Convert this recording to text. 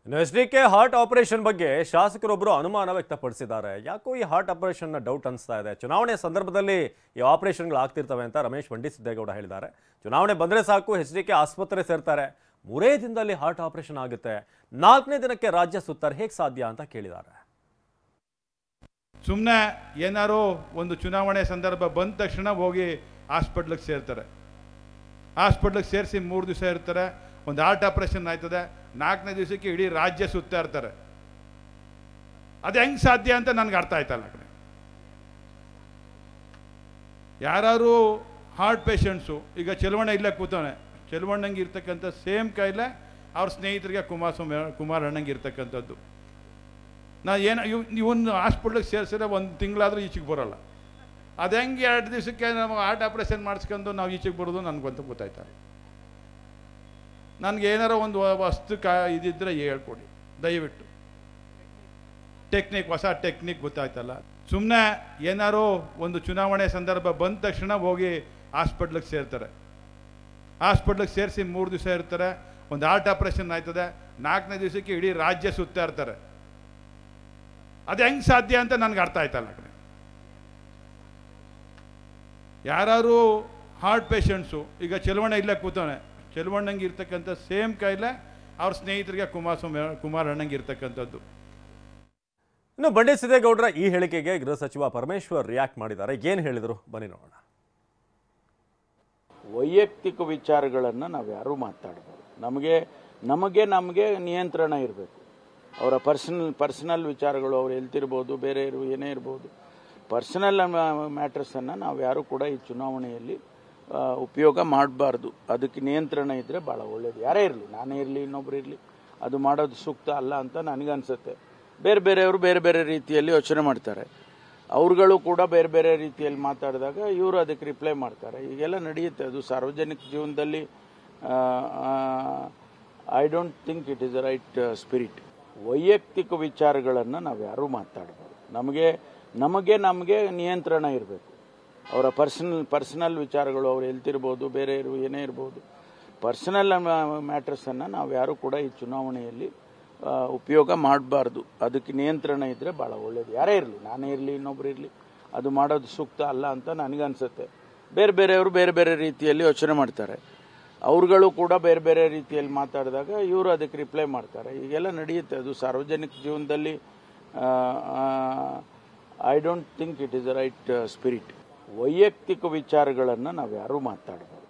ಇನ್ನು HDK heart operation ಬಗ್ಗೆ ಶಾಸಕರೊಬ್ಬರು ಅನುಮಾನ ವ್ಯಕ್ತಪಡಿಸಿದ್ದಾರೆ. ಯಾಕೋ ಈ ಹಾರ್ಟ್ ಆಪರೇಷನ್ ಡೌಟ್ ಅನಿಸ್ತಾ ಇದೆ. ಚುನಾವಣೆ ಸಂದರ್ಭದಲ್ಲಿ ಈ ಆಪರೇಷನ್ಗಳು ಆಗ್ತಿರ್ತವೆ ಅಂತ ರಮೇಶ್ ಬಂಡಿಸಿದ್ದೇಗೌಡ ಹೇಳಿದ್ದಾರೆ. ಚುನಾವಣೆ ಬಂದರೆ ಸಾಕು ಎಚ್ಡಿಕೆ ಆಸ್ಪತ್ರೆ ಸೇರ್ತಾರೆ, 3 ದಿನದಲ್ಲಿ ಹಾರ್ಟ್ ಆಪರೇಷನ್ ಆಗುತ್ತೆ, 4ನೇ ದಿನಕ್ಕೆ ರಾಜ್ಯ ಸುತ್ತಾರೆ, ಹೇಗೆ ಸಾಧ್ಯ ಅಂತ ಕೇಳಿದ್ದಾರೆ. ಸುಮ್ಮನೆ ಏನಾರು ಒಂದು ಚುನಾವಣೆ ಸಂದರ್ಭ ಬಂದ ತಕ್ಷಣ ಹೋಗಿ ಹಾಸ್ಪಿಟ್ಲಿಗೆ ಸೇರ್ತಾರೆ. ಹಾಸ್ಪಿಟ್ಲಿಗೆ ಸೇರಿಸಿ 3 ದಿವಸ ಇರ್ತಾರೆ, ಒಂದು ಹಾರ್ಟ್ ಆಪರೇಷನ್ ಆಯ್ತದೆ, 4ನೇ ದಿವಸಕ್ಕೆ ಇಡೀ ರಾಜ್ಯ ಸುತ್ತಾ ಇರ್ತಾರೆ. ಅದು ಹೆಂಗೆ ಸಾಧ್ಯ ಅಂತ ನನಗೆ ಅರ್ಥ ಆಯ್ತಲ್ಲ. ಕಡೆ ಯಾರು ಹಾರ್ಟ್ ಪೇಷಂಟ್ಸು, ಈಗ ಚೆಲುವಣ್ಣ ಇಲ್ಲೇ ಕೂತವನೆ, ಚೆಲುವಣ್ಣಂಗೆ ಇರ್ತಕ್ಕಂಥ ಸೇಮ್ ಕಾಯಿಲೆ ಅವ್ರ ಸ್ನೇಹಿತರಿಗೆ ಕುಮಾರ್ ಅಣ್ಣಂಗೆ ಇರ್ತಕ್ಕಂಥದ್ದು. ನಾ ಇವನು ಹಾಸ್ಪಿಟ್ಲಿಗೆ ಸೇರಿಸಿದ್ರೆ 1 ತಿಂಗಳಾದರೂ ಈಚೆಗೆ ಬರೋಲ್ಲ. ಅದು ಹೆಂಗೆ 2 ದಿವಸಕ್ಕೆ ನಾವು ಹಾರ್ಟ್ ಆಪ್ರೇಷನ್ ಮಾಡಿಸ್ಕೊಂಡು ನಾವು ಈಚೆಗೆ ಬರೋದು ನನಗಂತೂ ಗೊತ್ತಾಯ್ತಾರೆ. ನನಗೆ ಏನಾರೋ ಒಂದು ವಸ್ತು ಇದಿದ್ದರೆ ಹೇಳ್ಕೊಡಿ ದಯವಿಟ್ಟು. ಹೊಸ ಟೆಕ್ನಿಕ್ ಗೊತ್ತಾಯ್ತಲ್ಲ. ಸುಮ್ಮನೆ ಏನಾರು ಒಂದು ಚುನಾವಣೆ ಸಂದರ್ಭ ಬಂದ ತಕ್ಷಣ ಹೋಗಿ ಹಾಸ್ಪಿಟ್ಲಿಗೆ ಸೇರ್ತಾರೆ. ಹಾಸ್ಪಿಟ್ಲಿಗೆ ಸೇರಿಸಿ 3 ದಿವಸ ಇರ್ತಾರೆ, ಒಂದು ಹಾರ್ಟ್ ಆಪರೇಷನ್ ಆಯ್ತದೆ, 4ನೇ ದಿವಸಕ್ಕೆ ಇಡೀ ರಾಜ್ಯ ಸುತ್ತಾ ಇರ್ತಾರೆ. ಅದು ಹೆಂಗೆ ಸಾಧ್ಯ ಅಂತ ನನಗೆ ಅರ್ಥ ಆಯ್ತಲ್ಲ. ಕಡೆ ಯಾರು ಹಾರ್ಟ್ ಪೇಷಂಟ್ಸು, ಈಗ ಚೆಲುವಣ್ಣ ಇಲ್ಲೇ ಕೂತವನೆ, ಚೆಲುವಣ್ಣಂಗೆ ಇರ್ತಕ್ಕಂಥ ಸೇಮ್ ಕಾಯಿಲೆ ಅವ್ರ ಸ್ನೇಹಿತರಿಗೆ ಕುಮಾರ್ ಅಣ್ಣಂಗೆ ಇರ್ತಕ್ಕಂಥದ್ದು. ಇನ್ನು ಬಂಡಿಸಿದ್ದೇಗೌಡರ ಈ ಹೇಳಿಕೆಗೆ ಗೃಹ ಸಚಿವ ಪರಮೇಶ್ವರ್ ರಿಯಾಕ್ಟ್ ಮಾಡಿದ್ದಾರೆ. ಏನು ಹೇಳಿದರು ಬನ್ನಿ ನೋಡೋಣ. ವೈಯಕ್ತಿಕ ವಿಚಾರಗಳನ್ನು ನಾವು ಯಾರೂ ಮಾತಾಡಬಾರ್ದು. ನಮಗೆ ನಿಯಂತ್ರಣ ಇರಬೇಕು. ಅವರ ಪರ್ಸನಲ್ ವಿಚಾರಗಳು ಅವ್ರು ಹೇಳ್ತಿರ್ಬೋದು, ಬೇರೆ ಏನೇ ಇರ್ಬೋದು. ಪರ್ಸನಲ್ ಮ್ಯಾಟರ್ಸನ್ನು ನಾವು ಯಾರೂ ಕೂಡ ಈ ಚುನಾವಣೆಯಲ್ಲಿ ಉಪಯೋಗ ಮಾಡಬಾರ್ದು. ಅದಕ್ಕೆ ನಿಯಂತ್ರಣ ಇದ್ದರೆ ಭಾಳ ಒಳ್ಳೆಯದು. ಯಾರೇ ಇರಲಿ, ನಾನೇ ಇರಲಿ, ಇನ್ನೊಬ್ರು ಇರಲಿ, ಅದು ಮಾಡೋದು ಸೂಕ್ತ ಅಲ್ಲ ಅಂತ ನನಗನ್ಸುತ್ತೆ. ಬೇರೆಯವರು ಬೇರೆ ರೀತಿಯಲ್ಲಿ ಯೋಚನೆ ಮಾಡ್ತಾರೆ. ಅವ್ರುಗಳು ಕೂಡ ಬೇರೆ ರೀತಿಯಲ್ಲಿ ಮಾತಾಡಿದಾಗ ಇವರು ಅದಕ್ಕೆ ರಿಪ್ಲೈ ಮಾಡ್ತಾರೆ. ಈಗೆಲ್ಲ ನಡೆಯುತ್ತೆ. ಅದು ಸಾರ್ವಜನಿಕ ಜೀವನದಲ್ಲಿ I don't think it is the right spirit. ವೈಯಕ್ತಿಕ ವಿಚಾರಗಳನ್ನು ನಾವು ಯಾರೂ ಮಾತಾಡಬಾರ್ದು. ನಮಗೆ ನಿಯಂತ್ರಣ ಇರಬೇಕು. ಅವರ ಪರ್ಸನಲ್ ವಿಚಾರಗಳು ಅವ್ರು ಹೇಳ್ತಿರ್ಬೋದು, ಬೇರೆ ಏನೇ ಇರ್ಬೋದು. ಪರ್ಸನಲ್ ಮ್ಯಾಟರ್ಸನ್ನು ನಾವು ಯಾರೂ ಕೂಡ ಈ ಚುನಾವಣೆಯಲ್ಲಿ ಉಪಯೋಗ ಮಾಡಬಾರ್ದು. ಅದಕ್ಕೆ ನಿಯಂತ್ರಣ ಇದ್ದರೆ ಭಾಳ ಒಳ್ಳೆಯದು. ಯಾರೇ ಇರಲಿ, ನಾನೇ ಇರಲಿ, ಇನ್ನೊಬ್ರು ಇರಲಿ, ಅದು ಮಾಡೋದು ಸೂಕ್ತ ಅಲ್ಲ ಅಂತ ನನಗನ್ಸುತ್ತೆ. ಬೇರೆಯವರು ಬೇರೆ ರೀತಿಯಲ್ಲಿ ಯೋಚನೆ ಮಾಡ್ತಾರೆ. ಅವ್ರುಗಳು ಕೂಡ ಬೇರೆ ರೀತಿಯಲ್ಲಿ ಮಾತಾಡಿದಾಗ ಇವರು ಅದಕ್ಕೆ ರಿಪ್ಲೈ ಮಾಡ್ತಾರೆ. ಈಗೆಲ್ಲ ನಡೆಯುತ್ತೆ. ಅದು ಸಾರ್ವಜನಿಕ ಜೀವನದಲ್ಲಿ I don't think it is the right spirit. ವೈಯಕ್ತಿಕ ವಿಚಾರಗಳನ್ನು ನಾವು ಯಾರೂ ಮಾತಾಡಬಾರ್ದು.